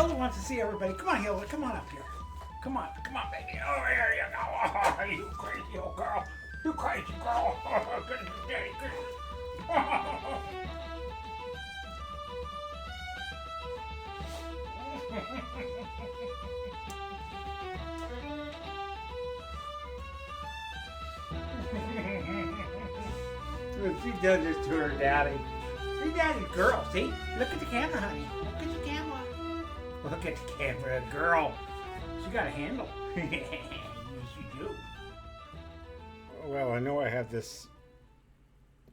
Hilda wants to see everybody. Come on, Hilda. Come on up here. Come on, baby. Oh, here you go. Oh, you crazy old girl. You crazy girl. Oh, goodness, daddy, She does this to her daddy. Her daddy's girl, see? Look at the camera, honey. Look at the camera. Look at the camera, girl. She got a handle. Yes, you do. Well, I know I have this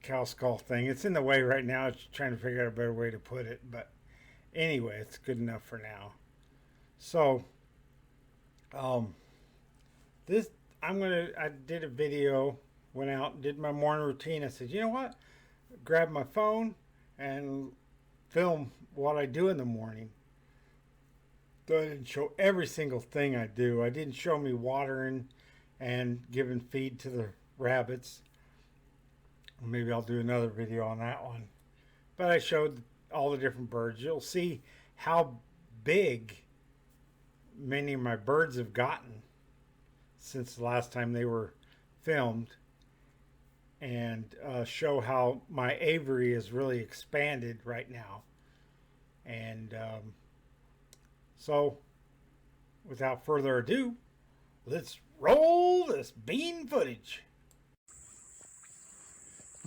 cow skull thing. It's in the way right now. It's trying to figure out a better way to put it. But anyway, it's good enough for now. So, I did a video, went out and did my morning routine. I said, you know what? Grab my phone and film what I do in the morning. So I didn't show every single thing I do. I didn't show me watering and giving feed to the rabbits. Maybe I'll do another video on that one. But I showed all the different birds. You'll see how big many of my birds have gotten since the last time they were filmed, and show how my aviary is really expanded right now. And so without further ado, let's roll this bean footage.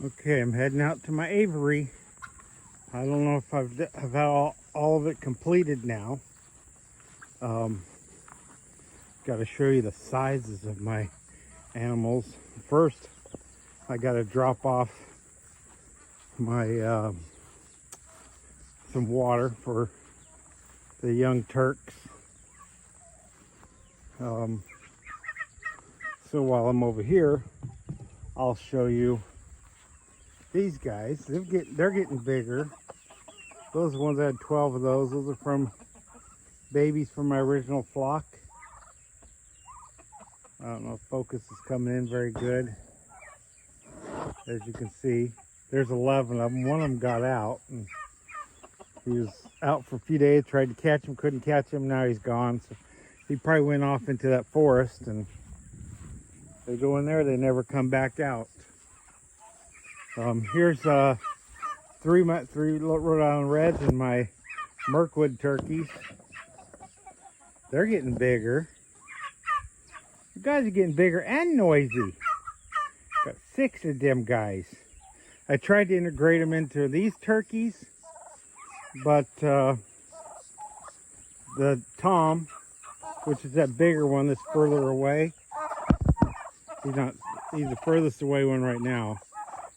Okay, I'm heading out to my aviary. I don't know if I've had all of it completed now. Got to show you the sizes of my animals. First, I got to drop off my some water for the young turks. So while I'm over here, I'll show you these guys. They're getting bigger. Those are the ones I had 12 of those. Those are from babies from my original flock. I don't know if focus is coming in very good. As you can see, there's 11 of them. One of them got out. And he was out for a few days, tried to catch him, couldn't catch him. Now he's gone. So he probably went off into that forest, and they go in there, they never come back out. Here's three Rhode Island Reds and my MURKWOOD turkeys. They're getting bigger. You guys are getting bigger and noisy. Got 6 of them guys. I tried to integrate them into these turkeys, but the Tom, which is that bigger one that's further away, he's the furthest away one right now.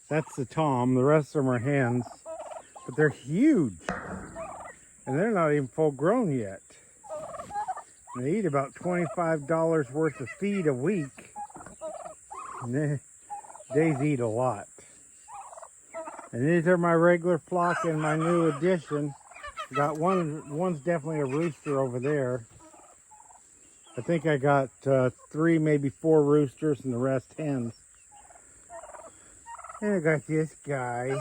That's the Tom. The rest of them are hens, but they're huge, and they're not even full grown yet. And they eat about $25 worth of feed a week. And they eat a lot. And these are my regular flock and my new addition. Got one's definitely a rooster over there. I think I got 3, maybe 4 roosters and the rest hens. And I got this guy,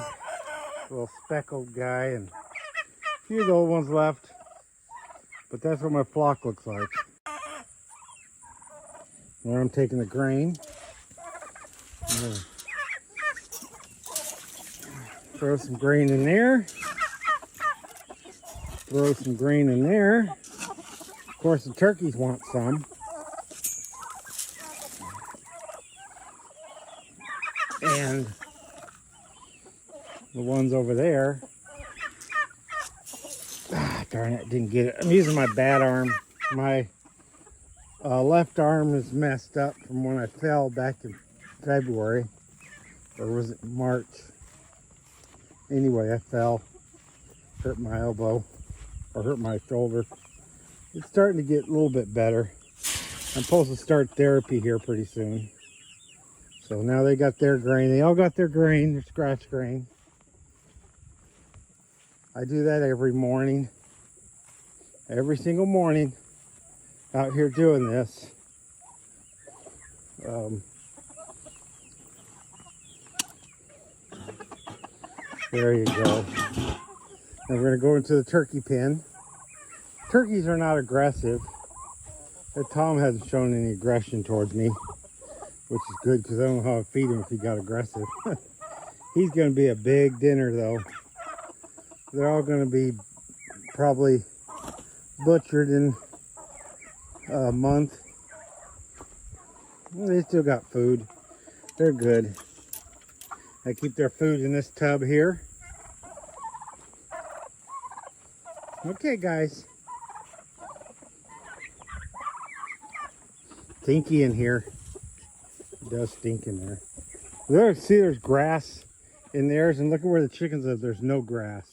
little speckled guy, and a few of the old ones left. But that's what my flock looks like. Where I'm taking the grain. Throw some grain in there. Throw some grain in there. Of course, the turkeys want some. And the ones over there. Darn it, didn't get it. I'm using my bad arm. My left arm is messed up from when I fell back in February. Or was it March? Anyway, I fell. Hurt my elbow. Or hurt my shoulder. It's starting to get a little bit better. I'm supposed to start therapy here pretty soon. So now they got their grain. They all got their grain, their scratch grain. I do that every morning. Every single morning out here doing this. There you go. And we're going to go into the turkey pen. Turkeys are not aggressive. Tom hasn't shown any aggression towards me, which is good because I don't know how to feed him if he got aggressive. He's going to be a big dinner though. They're all going to be probably butchered in a month. They still got food. They're good. I keep their food in this tub here. Okay, guys. Stinky in here. It does stink in there. There, see, there's grass in theirs, and look at where the chickens live. There's no grass.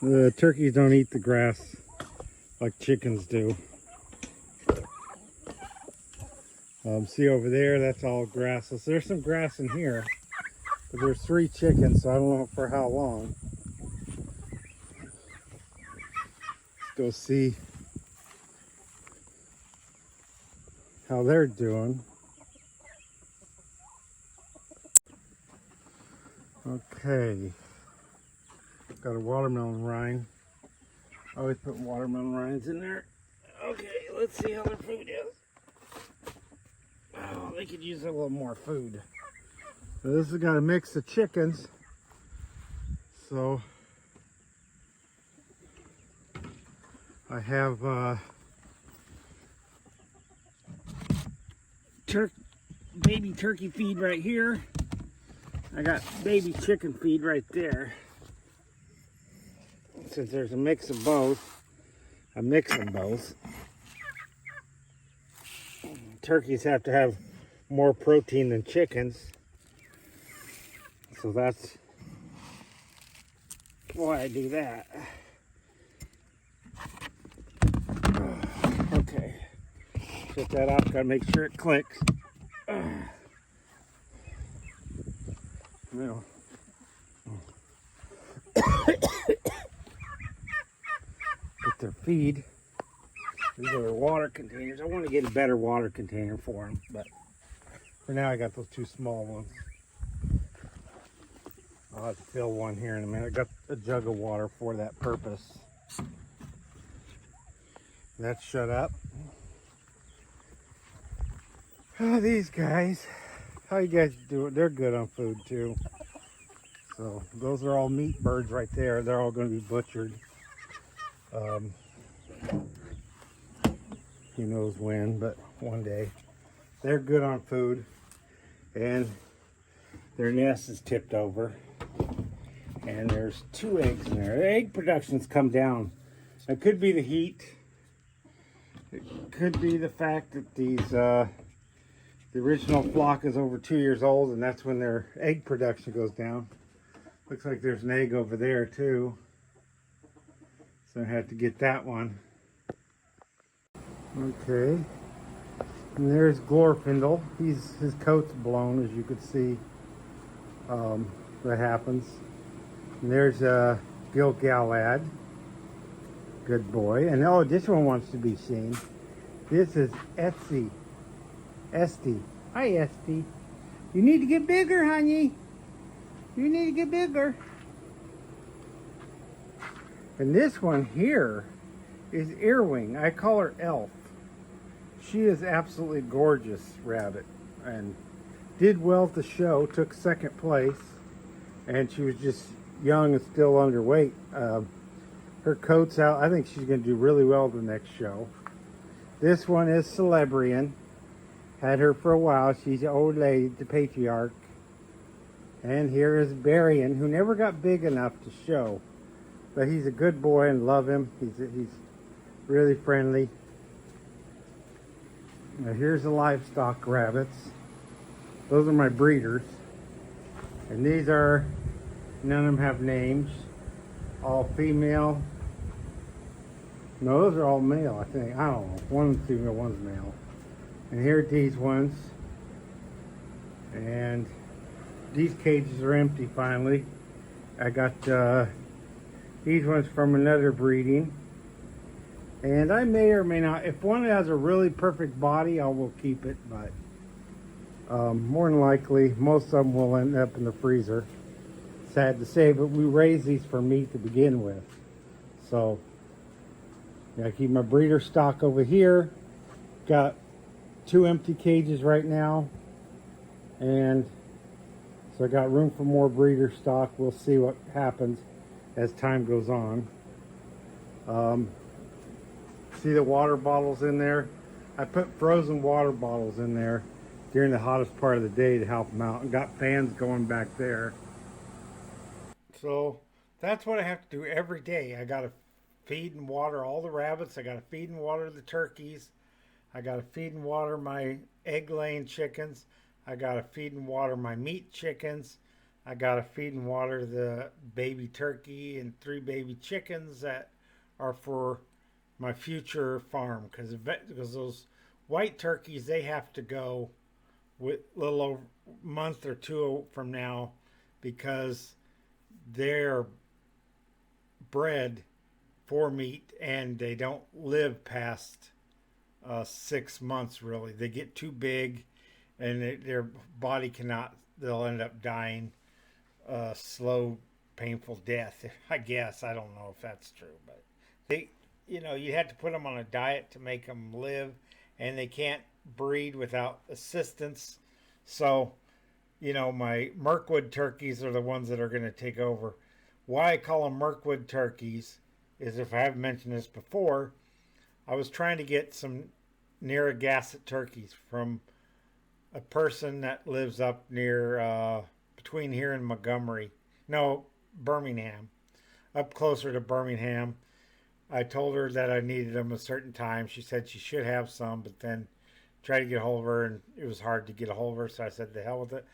The turkeys don't eat the grass like chickens do. See over there, that's all grassless. There's some grass in here, but there's 3 chickens, so I don't know for how long. Let's go see how they're doing. Okay, got a watermelon rind. I always put watermelon rinds in there. Okay, let's see how their food is. Oh, they could use a little more food. So this has got a mix of chickens. So I have baby turkey feed right here. I got baby chicken feed right there. Since there's a mix of both, I mix them both. Turkeys have to have more protein than chickens, so that's why I do that. Okay, shut that off. Gotta make sure it clicks. No. Get their feed. These are their water containers. I want to get a better water container for them, but for now I got those 2 small ones. I'll have to fill one here in a minute. I got a jug of water for that purpose. That's shut up. Oh, these guys. How you guys doing? They're good on food too. So those are all meat birds right there. They're all going to be butchered. Who knows when, but one day. They're good on food, and their nest is tipped over, and there's 2 eggs in there. The egg production's come down. It could be the heat. It could be the fact that these the original flock is over 2 years old, and that's when their egg production goes down. Looks like there's an egg over there too, so I have to get that one. Okay, and there's Glorfindel. His coat's blown, as you could see. That happens. And there's Gil Galad. Good boy. And oh, this one wants to be seen. This is Esty. Hi, Esty. You need to get bigger, honey. You need to get bigger. And this one here is Earwing. I call her Elf. She is absolutely gorgeous rabbit and did well at the show, took 2nd place, and she was just young and still underweight. Her coat's out. I think she's going to do really well at the next show. This one is Celebrian. Had her for a while. She's an old lady, the patriarch. And here is Barian, who never got big enough to show. But he's a good boy and love him. He's really friendly. Now here's the livestock rabbits. Those are my breeders. And these are, none of them have names. All female. No, those are all male, I think. I don't know. One's female, one's male. And here are these ones. And these cages are empty finally. I got these ones from another breeding. And I may or may not, if one has a really perfect body, I will keep it, but more than likely, most of them will end up in the freezer. Sad to say, but we raise these for meat to begin with. So I keep my breeder stock over here. Got 2 empty cages right now, and so I got room for more breeder stock. We'll see what happens as time goes on. See the water bottles in there? I put frozen water bottles in there during the hottest part of the day to help them out, and got fans going back there. So that's what I have to do every day. I got to feed and water all the rabbits. I got to feed and water the turkeys. I got to feed and water my egg laying chickens. I got to feed and water my meat chickens. I got to feed and water the baby turkey and 3 baby chickens that are for my future farm, because those white turkeys, they have to go with a little over a month or 2 from now, because they're bred for meat and they don't live past 6 months really. They get too big and their body cannot, they'll end up dying slow, painful death, I guess. I don't know if that's true, but they, you had to put them on a diet to make them live, and they can't breed without assistance. So, my Mirkwood turkeys are the ones that are going to take over. Why I call them Mirkwood turkeys is, if I haven't mentioned this before, I was trying to get some Narragansett turkeys from a person that lives up near, between here and Montgomery. No, Birmingham. Up closer to Birmingham. I told her that I needed them a certain time. She said she should have some, but then tried to get a hold of her, and it was hard to get a hold of her, so I said, the hell with it.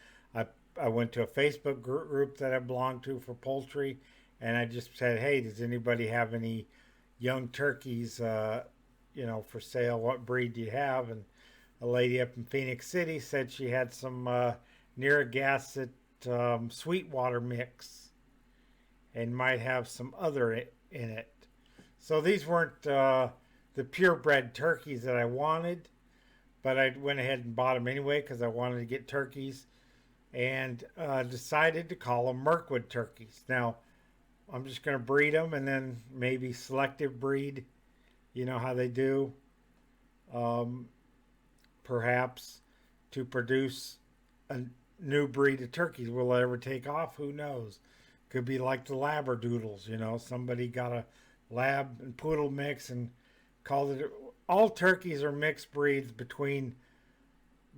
I went to a Facebook group that I belong to for poultry, and I just said, hey, does anybody have any young turkeys, for sale? What breed do you have? And a lady up in Phoenix City said she had some Narragansett Sweetwater mix and might have some other in it. So these weren't the purebred turkeys that I wanted, but I went ahead and bought them anyway because I wanted to get turkeys, and decided to call them Mirkwood turkeys. Now, I'm just going to breed them and then maybe selective breed, how they do, perhaps to produce a new breed of turkeys. Will it ever take off? Who knows? Could be like the Labradoodles, somebody got a lab and poodle mix and called it. All turkeys are mixed breeds between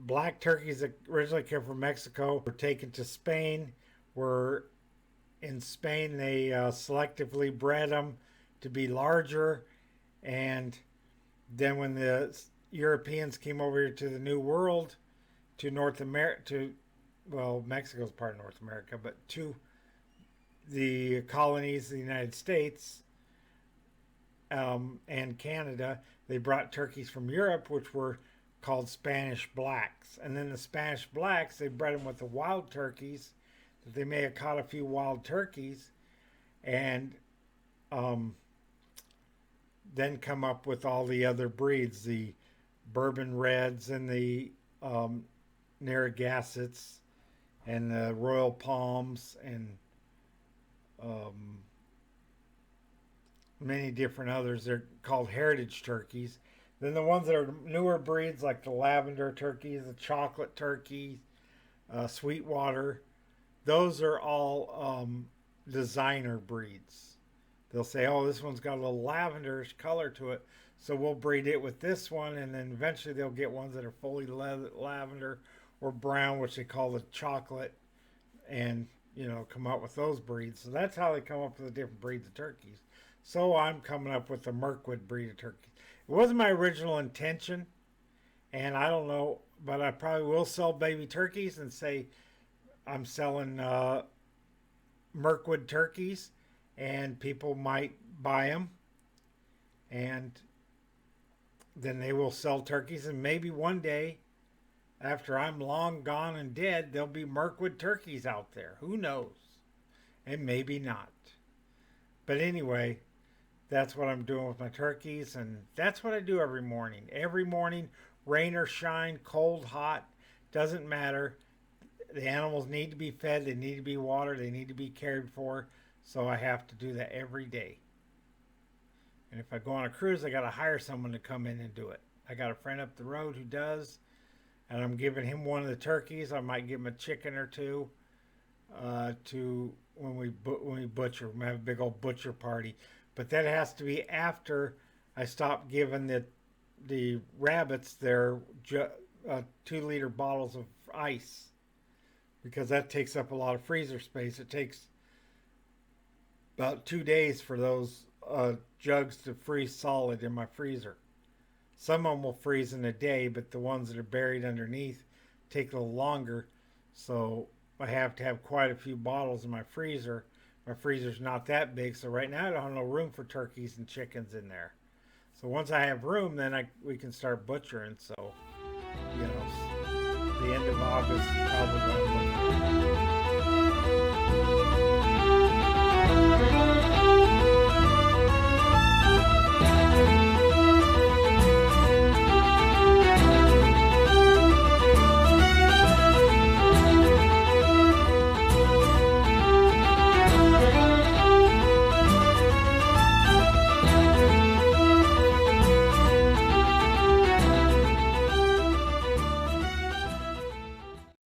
black turkeys that originally came from Mexico, were taken to Spain, were in Spain they selectively bred them to be larger, and then when the Europeans came over here to the New World, to North America, Mexico's part of North America, but to the colonies of the United States, and Canada, they brought turkeys from Europe, which were called Spanish blacks. And then the Spanish blacks, they bred them with the wild turkeys. They may have caught a few wild turkeys, and then come up with all the other breeds, the Bourbon Reds and the Narragansetts and the Royal Palms and many different others. They're called heritage turkeys. Then the ones that are newer breeds, like the lavender turkeys, the chocolate turkeys, Sweetwater, those are all designer breeds. They'll say, oh, this one's got a little lavenderish color to it, so we'll breed it with this one, and then eventually they'll get ones that are fully lavender or brown, which they call the chocolate, and come up with those breeds. So that's how they come up with the different breeds of turkeys. So I'm coming up with the Mirkwood breed of turkeys. It wasn't my original intention, and I don't know, but I probably will sell baby turkeys and say I'm selling Mirkwood turkeys, and people might buy them, and then they will sell turkeys, and maybe one day, after I'm long gone and dead, there'll be Mirkwood turkeys out there. Who knows? And maybe not. But anyway, that's what I'm doing with my turkeys, and that's what I do every morning. Every morning, rain or shine, cold, hot, doesn't matter. the animals need to be fed, they need to be watered, they need to be cared for. So I have to do that every day. And if I go on a cruise, I got to hire someone to come in and do it. I got a friend up the road who does, and I'm giving him one of the turkeys. I might give him a chicken or two to when we butcher. We have a big old butcher party, but that has to be after I stop giving the rabbits their 2 liter bottles of ice, because that takes up a lot of freezer space. It takes about 2 days for those jugs to freeze solid in my freezer. Some of them will freeze in a day, but the ones that are buried underneath take a little longer. So I have to have quite a few bottles in my freezer. My freezer's not that big, so right now I don't have no room for turkeys and chickens in there. So once I have room, then we can start butchering. So, the end of August, probably.